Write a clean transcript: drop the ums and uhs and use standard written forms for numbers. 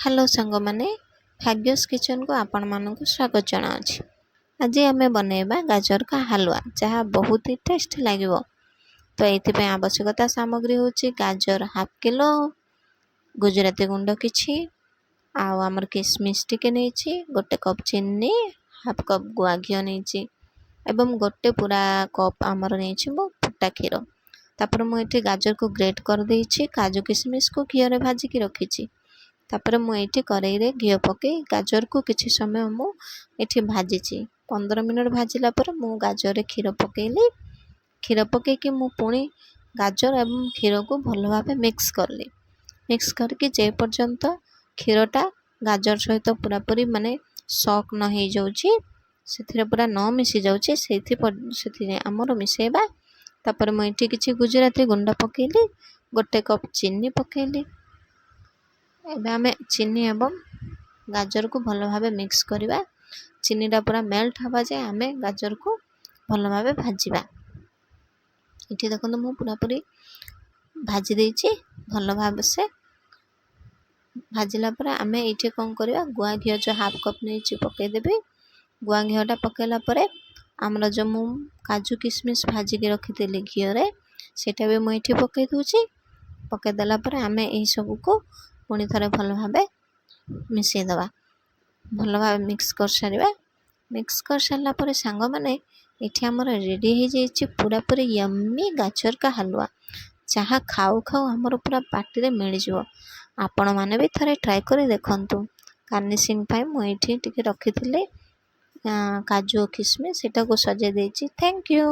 Hello सांग माने भाग्यस kitchen को आपण मानक स्वागत जनावि। आज आम बनैबा गाजर का हलवा जहाँ बहुत ही टेस्ट लगे। तो ये आवश्यकता सामग्री हूँ गाजर हाफ किलो, गुजराती गुंड किछि, आमर किसमिश टिके नहीं, गोटे कप चीनी, हाफ कप गुआ घी नहीं एवं गोटे पूरा कप आमर नहीं मो फुटा क्षीर। तापर मुझे गाजर को ग्रेट कर देछि, काजू किसमिश को घी रे भाजिकी रखी। तापर मुझे कड़ाई रे घी पकई गाजर को किछि समय मुझे भाजी 15 मिनट भाजिला पर मु गाजर रे क्षीर पकईली। क्षीर पकईकि मु पुणी गाजर एवं क्षीर को भल भाव मिक्स करली। मिक्स करके जे पर्यंत क्षीरटा गाजर सहित पूरा पूरी माने सक न हो जाउची, से पूरा न मिसी जाउची, से आमर मिसेबा। तापर मुझे किछि गुजराती गुंड पकईली, गोटे कप चीनी पकईली। एबे आमे चीनी एवं गाजर को भल भाव मिक्स करवा। चीनीटा पूरा मेल्ट हवा जाए आमे गाजर को भल भाव भाजवा। ये देखो मु पूरा पूरी भाजी देछि भल भाव से भाजिला पर आमे ये कौन करवा, गुआ घी जो हाफ कप नहीं पकईदेवी। गुआ घीटा पकईला पर आमर जो मु काजू किसमिश भाजिकी रखी घी रे सेटा भी मुझे पकई दूची। पकईदेला पर आमे यही सब को पुणी थे भल भाव मिसईदवा। भल भाव मिक्स कर सारिबा। मिक्स कर सारा पर सांग माने ये आमर रेडी हो जाइए पूरा पूरी यम्मी गाजर का हलवा, जहाँ खाऊ खाऊ आमर पूरा पार्टी मिल जाव। आपण मैंने भी थे ट्राए कर देखु। गार्निशिंग मुझे रखी काजू किसमिश सेटा को सजे देछि। Thank you.